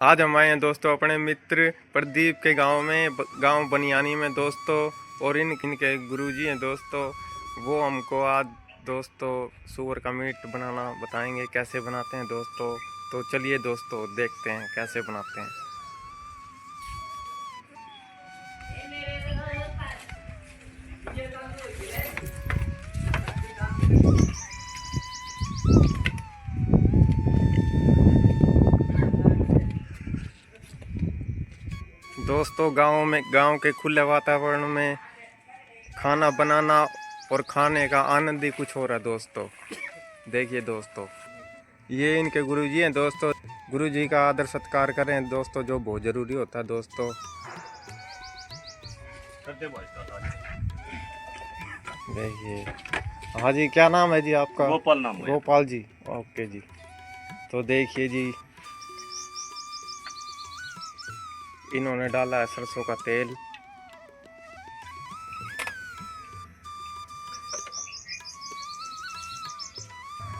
आज हम आए हैं दोस्तों अपने मित्र प्रदीप के गांव बनियानी में दोस्तों। और इनके गुरुजी हैं दोस्तों। वो हमको आज दोस्तों सूअर का मीट बनाना बताएंगे, कैसे बनाते हैं दोस्तों। तो चलिए दोस्तों देखते हैं कैसे बनाते हैं। दोस्तों गांव के खुले वातावरण में खाना बनाना और खाने का आनंद ही कुछ हो रहा है दोस्तों। देखिए दोस्तों, ये इनके गुरुजी हैं दोस्तों। गुरुजी का आदर सत्कार करें दोस्तों, जो बहुत जरूरी होता है दोस्तों। देखिए, हाँ जी, क्या नाम है जी आपका? गोपाल नाम है। गोपाल जी, ओके जी। तो देखिए जी, इन्होंने डाला है सरसों का तेल।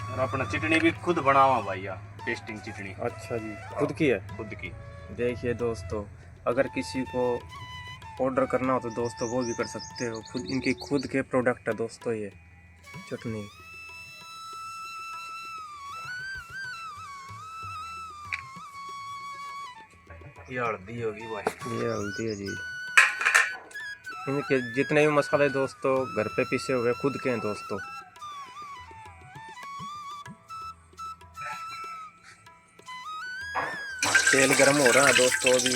और अपना चटनी भी खुद बनावा भैया, टेस्टिंग चटनी। अच्छा जी, खुद की है? खुद की। देखिए दोस्तों, अगर किसी को ऑर्डर करना हो तो दोस्तों वो भी कर सकते हो। इनकी खुद के प्रोडक्ट है दोस्तों ये चटनी। ये हल्दी होगी भाई। ये हल्दी है जी। इनके जितने भी मसाले दोस्तों घर पे पिसे हुए खुद के हैं दोस्तों। तेल गर्म हो रहा है दोस्तों अभी।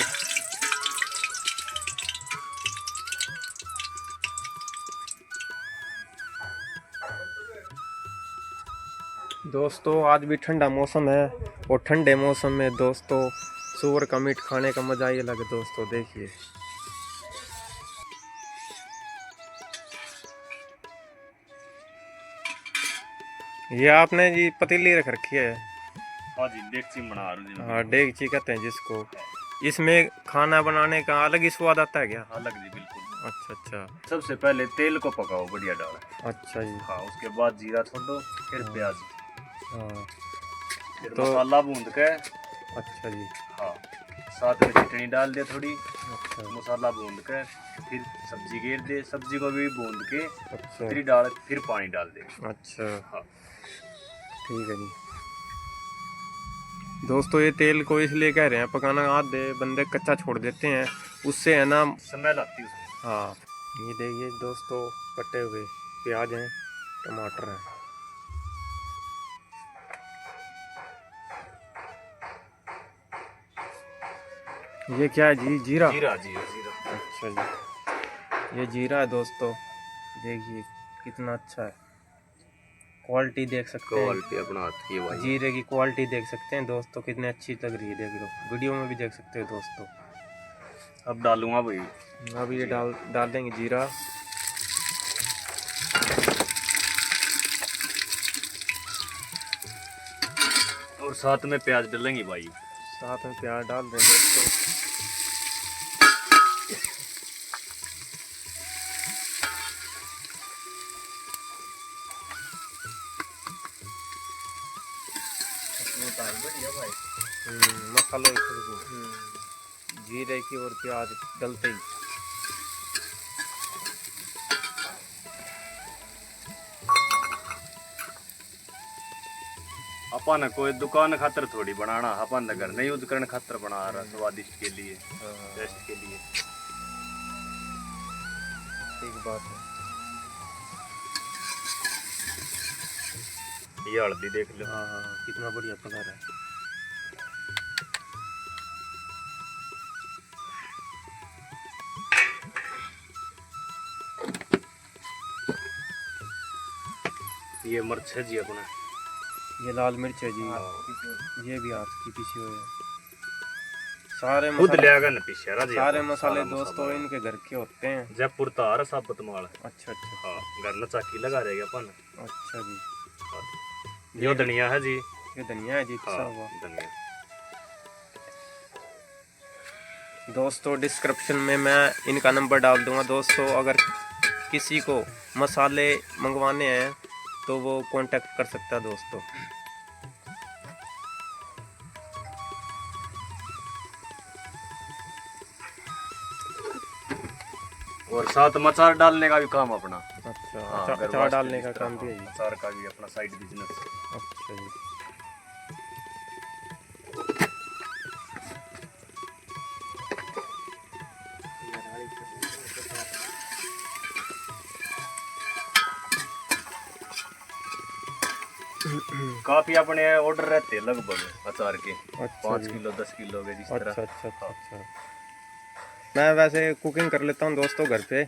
दोस्तों आज भी ठंडा मौसम है, और ठंडे मौसम में दोस्तों सूअर का मीट खाने का मजा ही अलग है दोस्तों। देखिए, ये आपने जी पतीली रख रखी है। हाँ जी, डेगची बना रही हूँ। हाँ, डेगची कहते हैं जिसको। इसमें खाना बनाने का अलग ही स्वाद आता है क्या? अलग जी, बिल्कुल। अच्छा अच्छा। सबसे पहले तेल को पकाओ बढ़िया डाल। अच्छा जी। हाँ, उसके बाद जीरा छोड़ो, फिर हाँ। प्याज, हाँ फिर तो मसाला भून के। अच्छा जी। हाँ, साथ में चटनी डाल दे थोड़ी। अच्छा मसाला भून के फिर सब्जी घेर दे, सब्जी को भी भून के अच्छा फिर डाल, फिर पानी डाल दे। अच्छा, हाँ, ठीक है जी। दोस्तों ये तेल को इसलिए कह रहे हैं पकाना, आधे बंदे कच्चा छोड़ देते हैं, उससे है ना। स्मेल आती है उसमें। हाँ, ये देखिए दोस्तों, कटे हुए प्याज हैं, टमाटर हैं। ये क्या है जी? जीरा? जीरा, जीरा, जीरा। अच्छा जी, ये जीरा है दोस्तों। देखिए कितना अच्छा है, क्वालिटी देख सकते हैं। क्वालिटी अपना हाथ की भाई। जीरे की क्वालिटी देख सकते हैं दोस्तों, कितनी अच्छी लग रही है। देख लो, वीडियो में भी देख सकते हो दोस्तों। अब डालूंगा भाई। अब ये डाल देंगे जीरा। और साथ में प्याज डालेंगे भाई। साथ में प्याज डाल दें दोस्तों। बढ़िया भाई। मसालों की खुशबू जीरे की और प्याज डलते ही। अपन कोई दुकान खातर थोड़ी बनाना, अपन घर नहीं यूज करने खातर बना रहा, स्वादिष्ट के लिए, टेस्ट के लिए। ठीक बात है। ये हल्दी देख लो। हाँ हाँ, कितना बढ़िया कलर है। ये मिर्च है जी अपना। ये लाल मिर्च है जी। ये भी हाथ की पिसी हुई है। सारे खुद मसाले, ले न पीछे सारे मसाले दोस्तों इनके घर के होते हैं। जयपुर तार साबत माल। अच्छा अच्छा। हाँ, घर में चाकी लगा रहेगा अपन। अच्छा जी। हाँ। ये धनिया है जी। ये धनिया है जी, पिसा हाँ, हुआ। धनिया। दोस्तों डिस्क्रिप्शन में मैं इनका नंबर डाल दूंगा दोस्तों। अगर किसी को मसाले मंगवाने हैं तो वो कांटेक्ट कर सकता है दोस्तों। और साथ मचार डालने का भी काम अपना। अच्छा, हाँ, अचार अगर डालने का वास्ते काम भी है जी। अचार का भी अपना साइड बिजनेस। अच्छा जी। काफी अपने ऑर्डर रहते हैं लगभग अचार के, अच्छा 5 जी। किलो 10 किलो के जिस अच्छा तरह। अच्छा अच्छा अच्छा। मैं वैसे कुकिंग कर लेता हूँ दोस्तों घर पे,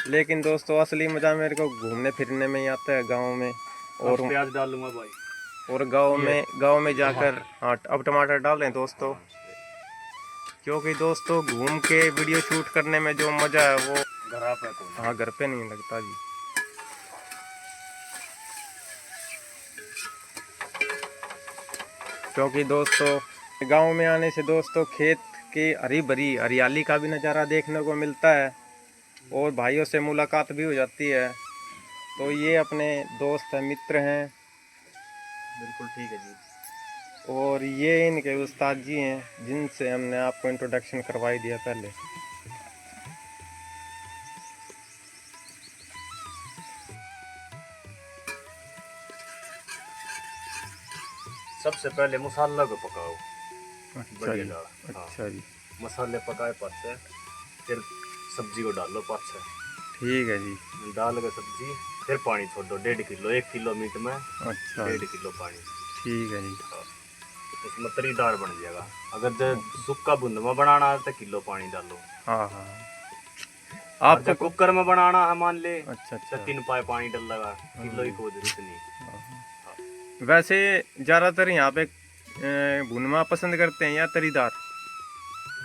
लेकिन दोस्तों असली मज़ा मेरे को घूमने फिरने में ही आता है गाँव में। और और प्याज डाल लूंगा भाई। गाँव में जाकर, हाँ अब टमाटर डाल रहे हैं दोस्तों, क्योंकि दोस्तों घूम के वीडियो शूट करने में जो मज़ा है वो घर आप है कौन? हाँ घर पे नहीं लगता जी। क्योंकि दोस्तों गांव में आने से दोस्तों खेत की हरी भरी हरियाली का भी नज़ारा देखने को मिलता है और भाइयों से मुलाकात भी हो जाती है। तो ये अपने दोस्त हैं, मित्र हैं, बिल्कुल ठीक है जी। और ये इनके उस्ताद जी हैं जिनसे हमने आपको इंट्रोडक्शन करवाई दिया पहले। सबसे पहले मसाला को पकाओ। अच्छा बढ़िया जी। डाल। हाँ, अच्छा जी। मसाले पकाए पास फिर सब्जी को डालो पास ठीक है जी। डाल के सब्जी फिर पानी छोड़ दो 1.5 किलो, 1 किलो मीट में अच्छा 1.5 किलो पानी। ठीक है जी। हाँ, उसमें तरीदार बन जाएगा। अगर जब सूखा बुंदमा बनाना है तो किलो पानी डालो। हाँ हाँ। और आपको जब कुकर में बनाना है मान ले अच्छा तो अच्छा। 3 पाए पानी डल लगा, किलो ही को जरूरत नहीं। वैसे ज़्यादातर यहाँ पे भुनमा पसंद करते हैं या तरीदार?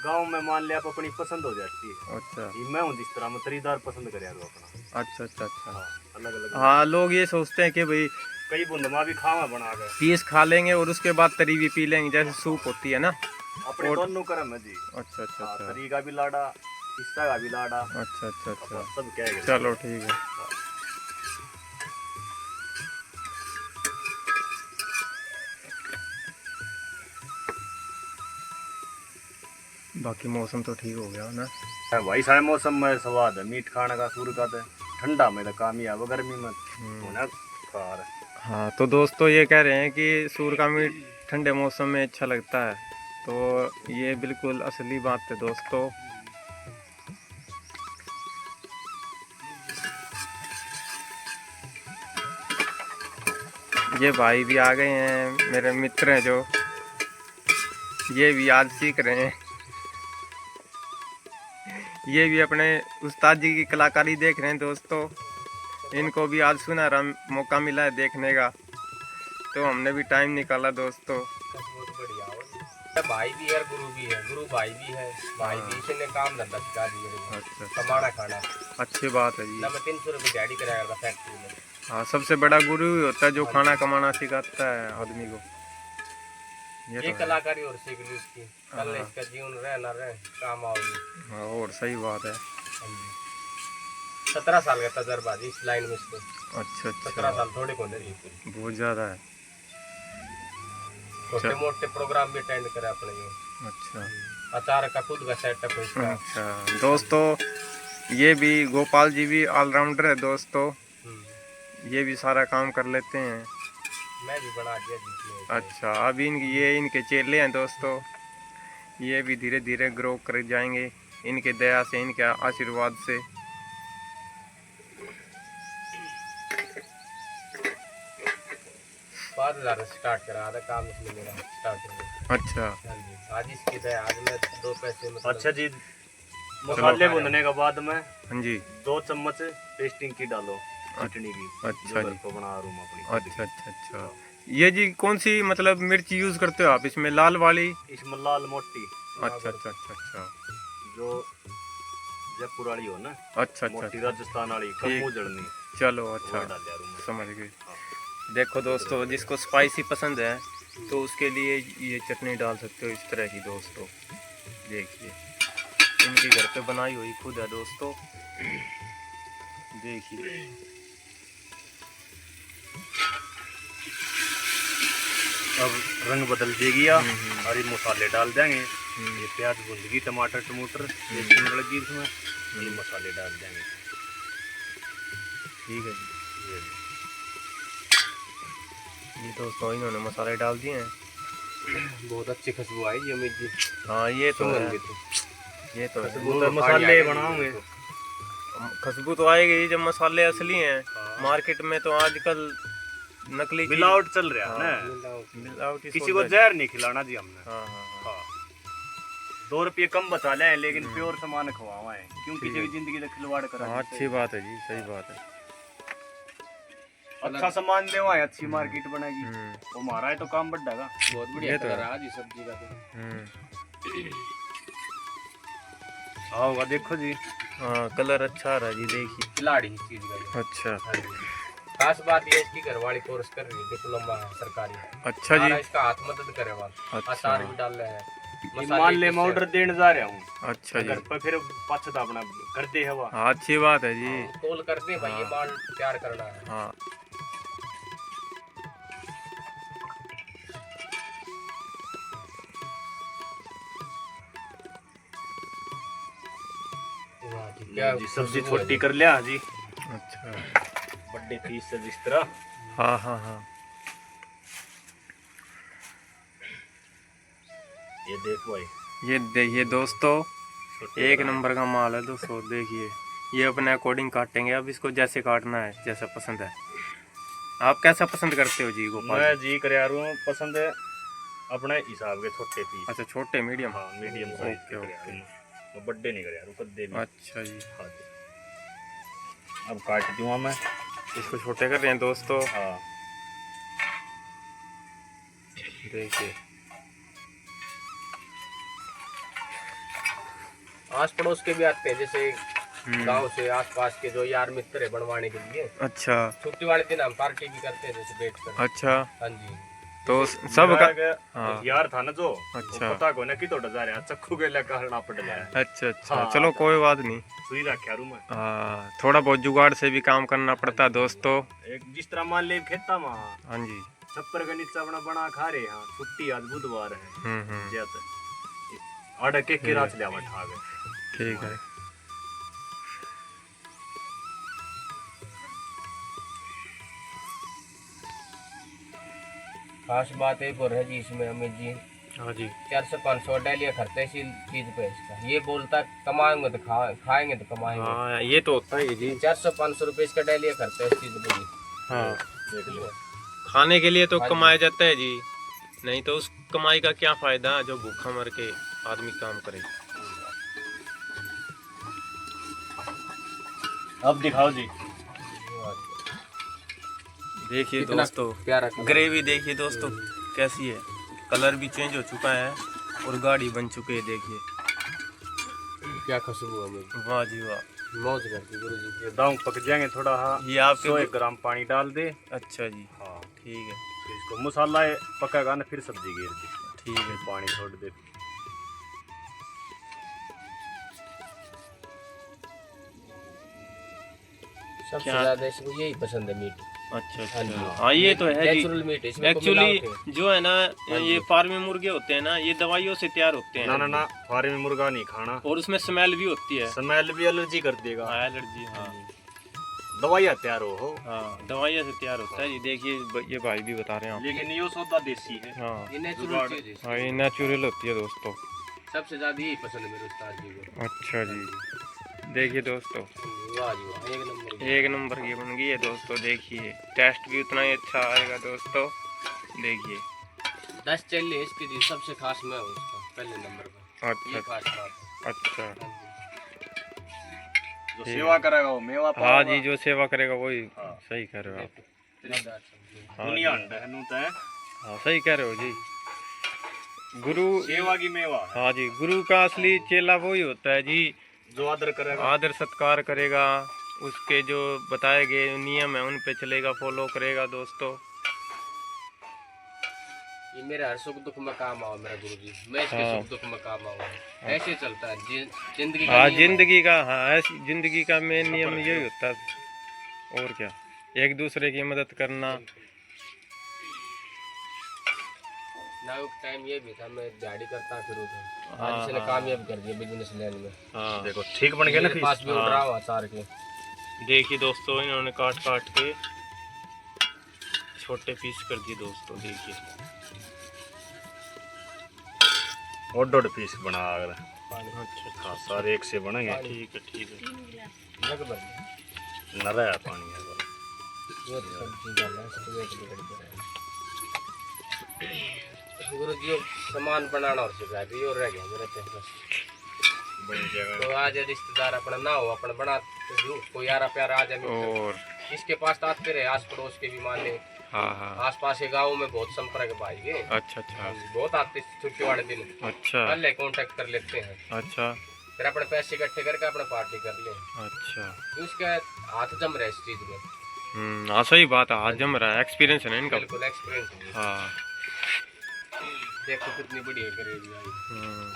गांव में मान ले आप अपनी पसंद हो जाती है। अच्छा ये मैं हूँ जिस तरह मैं तरीदार पसंद करे अपना। अच्छा अच्छा अच्छा। हाँ, अलग अलग। हाँ लोग ये सोचते हैं कि भाई कई बुंदमा भी खावा बना के पीस खा लेंगे और उसके बाद तरी भी पी लेंगे, जैसे सूप होती है ना। अपने और दोनों करम है जी। अच्छा अच्छा हाँ, अच्छा तरी का भी लाड़ा, हिस्सा का भी लाड़ा, अच्छा अच्छा अच्छा। सब क्या है। चलो ठीक है। बाकी मौसम तो ठीक हो गया ना। भाई सारे मौसम में स्वाद है मीठ खाने का, सूर का तो ठंडा में तो काम ही है, वो गर्मी में होना खार। हाँ तो दोस्तों ये कह रहे हैं कि सूर का मीट ठंडे मौसम में अच्छा लगता है, तो ये बिल्कुल असली बात है दोस्तों। ये भाई भी आ गए हैं, मेरे मित्र हैं जो, ये भी आज सीख रहे हैं। ये भी अपने उस्ताद जी की कलाकारी देख रहे हैं दोस्तों। इनको भी आज सुनहरा मौका मिला है देखने का, तो हमने भी टाइम निकाला दोस्तों। बहुत बढ़िया भाई भी है, गुरु भी है, गुरु भाई भी है, भाई भी इसने काम धंधा सिखा दिया। अच्छा कमाना खाना अच्छी बात है जी। ना, मैं 300 रुपये दिहाड़ी कराया करता फैक्ट्री में। हाँ सबसे बड़ा गुरु ही होता है जो खाना कमाना सिखाता है आदमी को। ये तो है। कलाकारी और सीख ली उसकी, कल इसका जीवन रहे ना रहे काम आओगी। हाँ और सही बात है। 17 साल का तजर्बा जी इस लाइन में इसको। अच्छा 17 अच्छा। साल थोड़े को नहीं, बहुत ज़्यादा है। छोटे मोटे प्रोग्राम भी अटेंड करे अपने जो। अच्छा अचार का खुद का सेटअप है इसका। अच्छा। दोस्तों ये भी गोपाल जी भी ऑलराउंडर है दोस्तों, ये भी सारा काम कर लेते हैं। मैं भी बना दिया जी। अच्छा अभी ये इनके चेले हैं दोस्तों, ये भी धीरे धीरे ग्रो कर जाएंगे इनके दया से, इनके आशीर्वाद से। 5000 स्टार्ट करा था काम इसने मेरा स्टार्टिंग। अच्छा आज इसकी दया, आज मैं 2 पैसे मतलब। अच्छा जी, मसाले भूनने के बाद में हाँ जी 2 चम्मच टेस्टिंग की डालो, चटनी की। अच्छा जो जी। घर को बना रूम अपनी। अच्छा अच्छा अच्छा। ये जी कौन सी मतलब मिर्च यूज़ करते हो आप इसमें, लाल वाली? इसमें लाल मोटी अच्छा अच्छा अच्छा अच्छा। जो जयपुर वाली हो ना, अच्छा अच्छा मोटी अच्छा। राजस्थान वाली कम जड़नी चलो वो अच्छा डाल दिया रूम में। समझ गए। हाँ। देखो दोस्तों जिसको स्पाइसी पसंद है तो उसके लिए ये चटनी डाल सकते हो इस तरह की दोस्तों। देखिए इनकी घर पे बनाई हुई खुद है दोस्तों, देखिए। अब रंग बदल जाएगी और ये मसाले डाल देंगे ये प्याज भुंजगी, टमाटर टमाटर ये भुन लगी इसमें, ये मसाले डाल देंगे। ठीक है जी। ये ये दोस्तों इन्होंने मसाले डाल दिए हैं। बहुत अच्छी खुशबू आई जी अमित जी। हाँ ये तो है, ये तो है। खुशबू तो मसाले बनाओगे, खुशबू तो आएगी जब मसाले असली हैं। मार्केट में तो आजकल नकली मिलावट चल रहा है ना, मिलावटी किसी को जहर नहीं खिलाना जी हमने। हाँ हाँ हाँ। हाँ 2 रुपये कम बचा ले, लेकिन प्योर सामान खवावा है, क्यों किसी की जिंदगी का खिलवाड़ करा। हाँ अच्छी बात है जी, सही बात है। अच्छा सामान देवा है, अच्छी मार्केट बनेगी, वो हमारा है तो काम बढ़ेगा। बहुत बढ़िया कलर आ जी सब्जी का तो। आओगा देखो जी। हाँ कलर अच्छा आ रहा है जी, देखिए। खिलाड़ी चीज का ये। अच्छा खास बात ये इसकी घरवाली कोर्स कर रही है, डिप्लोमा है सरकारी। अच्छा जी। इसका हाथ मदद करे वाला, अच्छा। अचार भी डाल रहे हैं। मान ले मैं ऑर्डर देने जा रहा हूँ, अच्छा जी। घर पर फिर पाछा अपना कर दे हवा। हाँ अच्छी बात है जी। तोल कर दे भाई, ये माल तैयार करना है। हाँ क्या जी सब्जी छोटी कर लिया जी, अच्छा। बर्थडे पीस से जिस तरह। हाँ हाँ हाँ। ये देखो भाई, ये देखिए दोस्तों, एक नंबर का माल है दोस्तों। देखिए ये अपने अकॉर्डिंग काटेंगे, अब इसको जैसे काटना है, जैसा पसंद है। आप कैसा पसंद करते हो जी गोपाल? मैं जी कर यार पसंद है अपने हिसाब के छोटे पीस। अच्छा छोटे मीडियम। हाँ मीडियम साइज ओके ओके। मैं बर्थडे नहीं कर यार, कद्दे भी। अच्छा जी। हाँ जी, अब काट दूंगा मैं इसको छोटे कर रहे हैं दोस्तों। हाँ देखिए आस पड़ोस के भी आते हैं, जैसे गांव से आसपास के जो यार मित्र है बनवाने के लिए। अच्छा छुट्टी वाले दिन हम पार्टी भी करते हैं, जैसे बैठ कर। अच्छा। हाँ जी। तो सब का हाँ। यार था ना जो, अच्छा। वो पता को ना कि तो जा रहा चक्कू के लिए करना पड़ गया है। अच्छा अच्छा हाँ, चलो कोई बात नहीं। सुई रखा रूम में। हाँ थोड़ा बहुत जुगाड़ से भी काम करना पड़ता है दोस्तों। एक जिस तरह मान ले खेता में हाँ जी। छप्पर का नीचा अपना बना खा रहे हैं, छुट्टी आज बुधवार है ज्यादा आड़ा के रात ले बैठा गए। ठीक है। खास बात एक और है जी इसमें अमित जी। हाँ जी। 400-500 डेलिया खर्चा है इसी चीज पे इसका। ये बोलता कमाएंगे तो खाएंगे तो कमाएंगे। हाँ ये तो होता है जी। 400-500 रुपए इसका डेलिया खर्चा है इस चीज पे जी। हाँ देख लो, खाने के लिए तो हाँ जी। कमाया जाता है जी, नहीं तो उस कमाई का क्या फायदा जो भूखा मर के आदमी काम करे। अब दिखाओ जी। देखिए कितना दोस्तों प्यारा कलर। ग्रेवी देखिए दोस्तों कैसी है, कलर भी चेंज हो चुका है और गाढ़ी बन चुकी है। देखिए क्या खुशबू है अमित। वाह जी वाह, मौज करती गुरु जी। ये दांग पक जाएंगे थोड़ा, हाँ ये आपके 100 ग्राम पानी डाल दे। अच्छा जी हाँ ठीक है। फिर इसको मसाला पकेगा ना, फिर सब्जी गिर दी, ठीक है। पानी छोड़ दे। सबसे क्या? ज्यादा इसको यही पसंद है मीट। अच्छा हाँ जी। अच्छा हाँ ये तो है जी। नेचुरल मीट इसमें एक्चुअली जो है ना हाँ ये जी। फार्मी मुर्गे होते हैं ना, ये दवाइयों से तैयार होते हैं। ना ना ना, फार्म में मुर्गा नहीं खाना, और उसमें स्मेल भी होती है। स्मेल भी एलर्जी कर देगा। हाँ एलर्जी। हाँ दवाइयाँ तैयार हो हाँ दवाइयों से तैयार होता है जी। देखिए ये भाई भी बता रहे हैं आप। लेकिन ये सौदा देसी है। हाँ ये नेचुरल चीज है। हाँ ये नेचुरल होती है दोस्तों। सबसे ज्यादा यही पसंद है मेरे उस्ताद जी को। अच्छा जी। देखिए दोस्तों वाह जी वाह, एक नंबर। एक नंबर की बन गई है दोस्तों। देखिए टेस्ट भी उतना ही अच्छा आएगा दोस्तों। देखिए 10 चल इसकी जी, सबसे खास मैं हूँ उसका पहले नंबर पर। ये अच्छा खास बात है। अच्छा। जो सेवा करेगा वो मेवा हाँ पाएगा। जी जो सेवा करेगा वही। हाँ। सही कह रहे हो आप। दिलदार सब्जी। हाँ दुनिया जी। अंडा है नूता है, हाँ सही कह रहे हो जी। गुरु सेवा की मेवा है। हाँ जी, गुरु का असली चेला वही होता है जी, जो आदर करेगा। आदर सत्कार करेगा, उसके जो बताए गए नियम है उन पे चलेगा, फॉलो करेगा दोस्तों। ये मेरे हर सुख दुख में काम आओ मेरा गुरु जी। मैं इसके हाँ। सुख दुख में काम आऊँ। ऐसे चलता है जिंदगी का हाँ नियम है। जिंदगी का, हाँ ऐसी जिंदगी का मेन नियम यही होता है। और क्या, एक दूसरे की मदद करना। ना उस टाइम ये भी था, मैं दिहाड़ी करता फिर उधर आज इसने कामयाब कर दिया बिजनेस लाइन में। हाँ देखो ठीक बन गया ना मेरे पास भी उड़ रहा हुआ चार के। देखिए दोस्तों, इन्होंने काट काट के छोटे पीस कर दिए दोस्तों। देखिए और 1.5 पीस बना अगर। अच्छा हाँ सारे एक से बनेंगे। ठीक है ठीक है। जग भर दिया। न रहा पानी है ये तो सब्जी डालना है, इसको एक बिगड़ के रहा है। गुरु जी सामान बनाना और सिखा दी और रह गया मेरे पे बस। बड़ी जगह तो आज रिश्तेदार अपना ना हो अपना बना तो दूं, कोई यारा प्यारा आ जाए और इसके पास तो आते रहे, आस पड़ोस के भी मान ले। हाँ हाँ आस पास के गाँव में बहुत संपर्क भाई के। अच्छा अच्छा बहुत आते छुट्टी वाले दिन, अच्छा पहले कांटेक्ट कर लेते हैं, अच्छा फिर अपने पैसे इकट्ठे करके अपने पार्टी कर ले। अच्छा। उसका हाथ जम रहा है इस चीज में। हाँ सही बात है, आज जम रहा है, एक्सपीरियंस है ना इनका। बिल्कुल एक्सपीरियंस। हाँ देखो कितनी बड़ी है ग्रेवी आई। हम्म,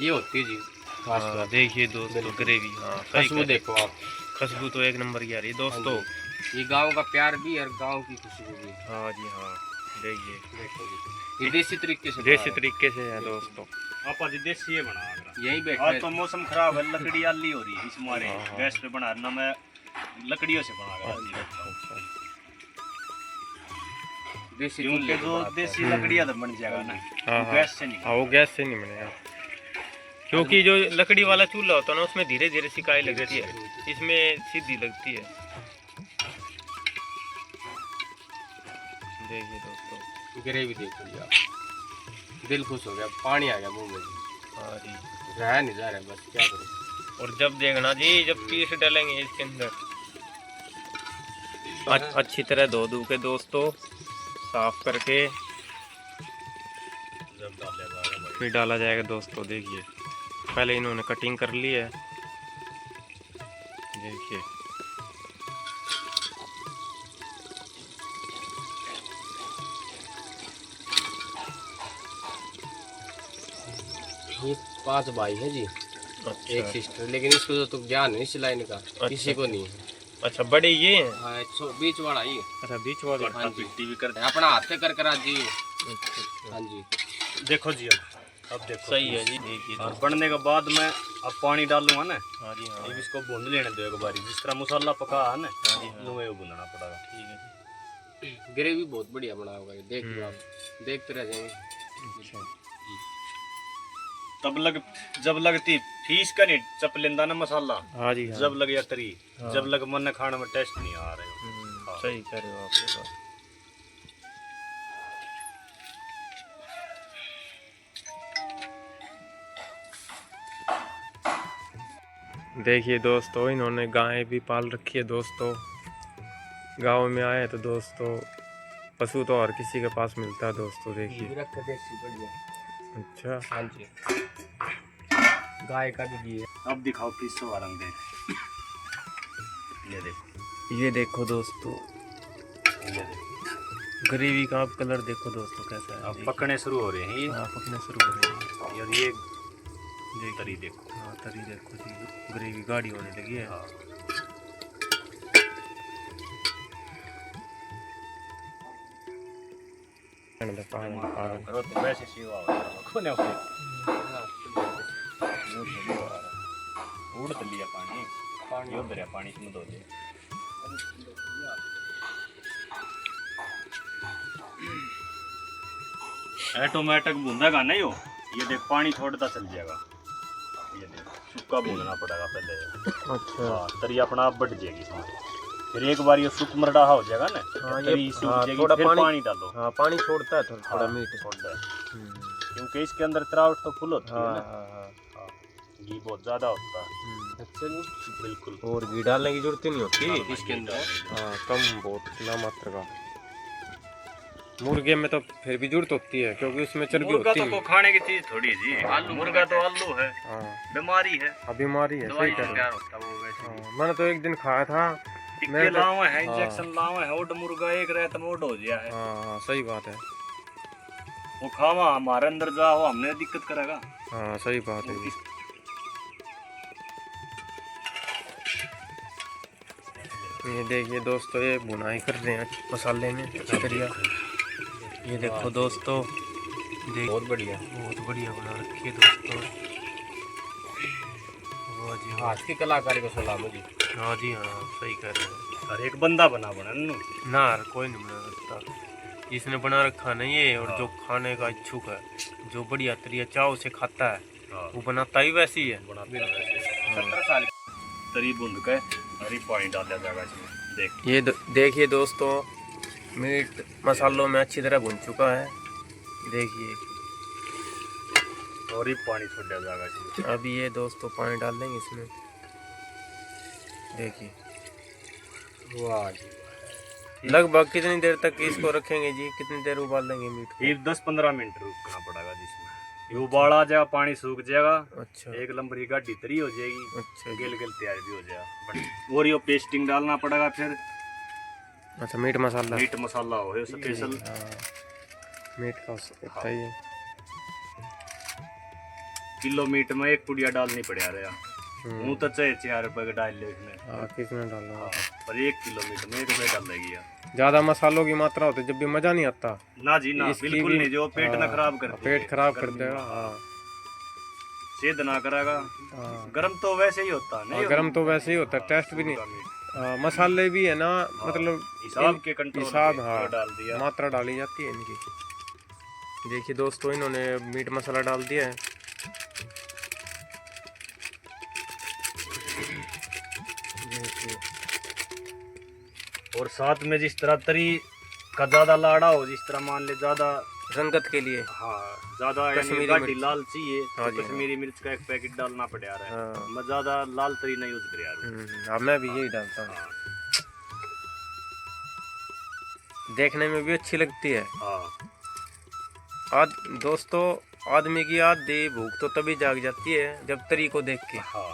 ये होती है जी खास हाँ, बात। देखिए दोस्तों ग्रेवी। हाँ सही खुशबू देखो आप, खुशबू तो एक नंबर की आ रही है दोस्तों। ये गांव का प्यार भी और गांव की खुशबू भी। हाँ जी हाँ, देखिए देखो जी, ये देसी तरीके से देसी तरीके से है दोस्तों। आप आज देसी ये बना अगर। यही बैठे आज तो मौसम खराब है, लकड़ी आली हो रही है इस मारे हाँ। गैस पे बना ना, मैं लकड़ियों से बना रहा हूँ। अच्छा देसी क्योंकि चूल्हे जो पे देसी लकड़ियाँ तो बन जाएगा ना, हाँ वो गैस से नहीं। हाँ, वो गैस से नहीं बनेगा, क्योंकि जो लकड़ी वाला चूल्हा होता है ना उसमें धीरे धीरे सिकाई लगती है, इसमें सीधी लगती है। देखिए दोस्तों ग्रेवी देखो जी आप, दिल खुश हो गया, पानी आ गया मुंह में जी। हाँ जी। रहा नहीं जा रहा है, बस क्या करूं। और जब देखना जी, जब पीस डालेंगे इसके अंदर अच्छी तरह धो धो के दोस्तों, साफ करके जब डालेगा भाई। फिर डाला जाएगा दोस्तों। देखिए पहले इन्होंने कटिंग कर ली है, देखिए ये 5 भाई है जी, एक सिस्टर, लेकिन इसको तो ज्ञान है इस लाइन का, किसी को नहीं है। अच्छा बड़े ये हैं। हाँ, बीच वाला ये। अच्छा बीच वाले। हाँ जी, पिट्टी भी करते अपना हाथ से कर आज जी। अच्छा, हाँ जी, हैं। देखो जी अब देखो सही है जी। देखिए और बनने के बाद मैं अब पानी डालूंगा ना, हाँ जी हाँ, अब इसको भून लेने दो एक बारी, जिस तरह मसाला पका है ना हाँ जी हाँ, लुए वो भुनना पड़ेगा। ठीक है जी। ग्रेवी बहुत बढ़िया बना होगा ये, देख लो आप, देखते रह जाएंगे। अच्छा तब जब लगती फीस का नहीं चप लेंदा ना मसाला, हाँ जी हाँ, जब लग या तरी, हाँ। जब लग मन खाने में टेस्ट नहीं आ रहे हो। सही कह रहे हो आप ये बात। देखिए दोस्तों, इन्होंने गायें भी पाल रखी है दोस्तों। गांव में आए तो दोस्तों पशु तो हर किसी के पास मिलता है दोस्तों। देखिए देसी बढ़िया। अच्छा हाँ जी, गाय का भी घी है। अब दिखाओ किस रंग देख, ये देखो, ये देखो दोस्तों, ये देखो, ग्रेवी का आप कलर देखो दोस्तों कैसा है। अब पकने शुरू हो रहे हैं ये। हाँ पकने शुरू हो रहे हैं। और ये देखिए तरी देखो। हाँ तरी देखो जी, ग्रेवी गाढ़ी होने लगी है। हाँ करो तो वैसे सेवा हो जाएगा। कोने पे उड़ तो लिया पानी, ये उधर है पानी इसमें धो लिया। ऑटोमेटिक भूनेगा नहीं हो, ये देख पानी थोड़ा चल जाएगा, ये देख सूखा भूनना पड़ेगा पहले। अच्छा हाँ तरी अपना आप बढ़ जाएगी इसमें, फिर एक बार ये सूख मरडा हो जाएगा ना, हाँ, तरी ये सूख हाँ, जाएगी, थोड़ा फिर पानी डालो। हाँ पानी छोड़ता है थोड़ा थोड़ा हाँ, मीठ। छोड़ता है, हम्म, क्योंकि इसके अंदर त्रावट तो फुल होती है हाँ ना। हाँ हाँ हाँ, घी बहुत ज्यादा होता है। अच्छा जी, बिल्कुल। और घी डालने की जरूरत ही नहीं होती। इसके अंदर हाँ कम बहुत ना मात्रा का। मुर्गे में तो फिर भी जरूरत होती है, क्योंकि उसमें चर्बी मुर्गा होती तो है। को खाने की चीज थोड़ी जी, आलू मुर्गा तो आलू है, हाँ बीमारी है, अब बीमारी है, दवाई सही से कह रहे प्यार होता है वो वैसे हो। भी। हाँ, मैंने तो एक दिन खाया था। टिक्के मैं तो- लावे है, हाँ। इंजेक्शन लावे है, ओड मुर्गा एक रात में ओड हो गया है। हाँ हाँ सही बात है। वो खावा हमारे अंदर जाओ हमने दिक्कत करेगा। हाँ सही बात है जी। ये देखिए दोस्तों, ये बुनाई कर रहे हैं मसाले में अच्छी तरह। ये देखो दोस्तों, बहुत बढ़िया। बहुत बढ़िया बना रखी है दोस्तों। वाह जी वाह। आज की कलाकारी को सलाम है जी। हाँ जी हाँ, सही कह रहे हैं। हर एक बंदा बना बना नू। ना यार, कोई नहीं बना सकता। इसने बना रखा नहीं है, और जो खाने का इच्छुक है, जो बढ़िया तरीका चाव से खाता है, हाँ, वो बनाता ही वैसी है। बनाता है वैसे। 17 साल तरी बूंद के हरी पानी डाल जाएगा इसमें। देख ये देखिए दोस्तों, मीट मसालों में अच्छी तरह भुन चुका है। देखिए और ही पानी छोड़ दिया जाएगा इसमें। अभी ये दोस्तों पानी डाल देंगे इसमें। देखिए वाह जी। लगभग कितनी देर तक इसको रखेंगे जी, कितनी देर उबाल देंगे मीट को? फिर 10-15 मिनट रुकना पड़ेगा जिसमें ये उबाल आ जाएगा, पानी सूख जाएगा। अच्छा एक नंबर की गाढ़ी तरी हो जाएगी। अच्छा गेल गेल तैयार भी हो जाएगा। और ये पेस्टिंग डालना पड़ेगा फिर। अच्छा, मीट मसाला। मीट मसाला हो स्पेशल। हाँ, मीट का होता ही है। किलो मीट में 1 पुड़िया डालनी पड़ेगा रहा। मुँह तो चाहे 4 रुपए का डाल ले इसमें। हाँ, किसने डाला? हाँ, पर 1 किलो मीट में 1 रुपए डाल देगी यार। ज्यादा मसालों की मात्रा होती है जब भी मजा नहीं आता। ना जी ना, इसकी बिल्कुल भी- नहीं, जो पेट ना हाँ, खराब कर पेट खराब कर देगा। हाँ सेध ना करेगा। हाँ, गरम तो वैसे ही होता है नहीं। गरम तो वैसे ही होता है, टेस्ट भी नहीं। का मीट। हाँ, मसाले भी है ना, मतलब हिसाब के कंट्रोल हिसाब, हाँ, डाल दिया। मात्रा डाली जाती है इनकी। देखिए दोस्तों, इन्होंने मीट मसाला डाल दिया है। देखिए और साथ में जिस तरह तरी का ज्यादा लाड़ा हो, जिस तरह मान ले ज्यादा, रंगत के लिए। हाँ ज्यादा कश्मीरी गाढ़ी मिर्च। लाल चाहिए हाँ तो जी, कश्मीरी मिर्च का 1 पैकेट डालना पड़ रहा है। हाँ। मैं ज्यादा लाल तरी नहीं यूज कर यार। हाँ, मैं भी यही डालता हूँ। हाँ देखने में भी अच्छी लगती है। हाँ दोस्तों, आदमी की आधी भूख तो तभी जाग जाती है जब तरी को देख के, हाँ।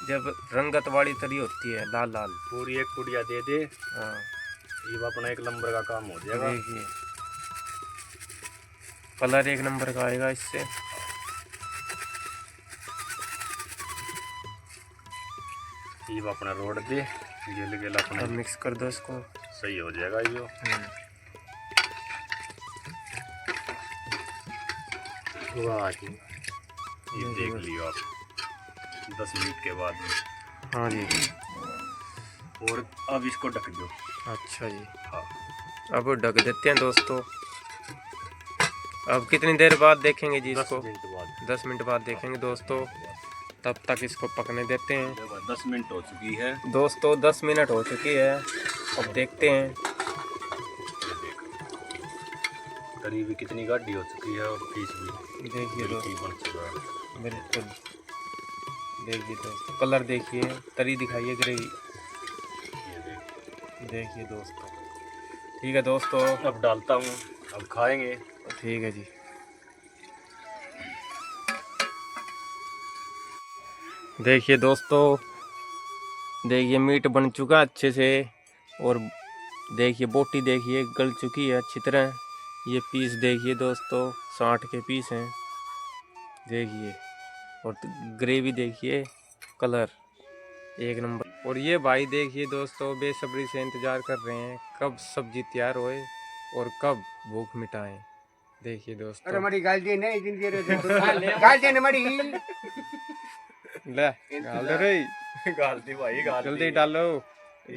जब रंगत वाली तरी होती है, लाल लाल। पूरी 1 पुड़िया दे दे, हाँ ये अपना 1 नंबर का काम हो जाएगा। देखिए, कलर 1 नंबर का आएगा इससे। ये अपना रोड दे, गेल गेल अपना अब मिक्स कर दो इसको। सही हो जाएगा यो। वाह जी, ये देख लियो आप 10 मिनट के बाद में। हाँ जी। और अब इसको ढक दो। अच्छा जी, हाँ अब ढक देते हैं दोस्तों। अब कितनी देर बाद देखेंगे जी 10 इसको? मिनट बाद। 10 मिनट बाद देखेंगे दोस्तों। तब तक इसको पकने देते हैं। देखो 10 मिनट हो चुकी है दोस्तों 10 मिनट हो चुकी है। अब देखते हैं। तरी भी कितनी गाढ़ी हो चुकी है और पीस भी देखिए बिल्कुल दोस्तों, बन चुका है। बिल्कुल। देखिए दोस्तों, कलर देखिए, तरी दिखाइए, ग्रेवी ये देख। देखिए दोस्तों। ठीक है दोस्तों, अब डालता हूँ, अब खाएंगे। ठीक है जी। देखिए दोस्तों, देखिए मीट बन चुका है अच्छे से, और देखिए बोटी देखिए गल चुकी है अच्छी तरह। ये पीस देखिए दोस्तों, 60 के पीस हैं। देखिए, और ग्रेवी देखिए, कलर 1 नंबर। और ये भाई देखिए दोस्तों, बेसब्री से इंतज़ार कर रहे हैं कब सब्जी तैयार होए और कब भूख मिटाएं। देखिए दोस्तों, अरे मड़ी गाली नहीं जिंदगी रे गाली नहीं मड़ी ले डाल दे रे, गालती भाई गालती। जल्दी डालो,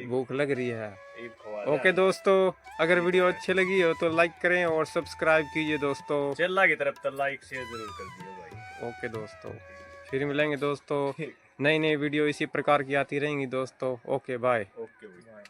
भूख लग रही है। एक खवा ओके दोस्तों, अगर वीडियो अच्छी लगी हो तो लाइक करें और सब्सक्राइब कीजिए दोस्तों। चेल्ला की तरफ तो लाइक शेयर जरूर कर दियो भाई। ओके दोस्तों, फिर मिलेंगे दोस्तों, नई नई वीडियो इसी प्रकार की आती रहेंगी दोस्तों। Okay bye. ओके भाई।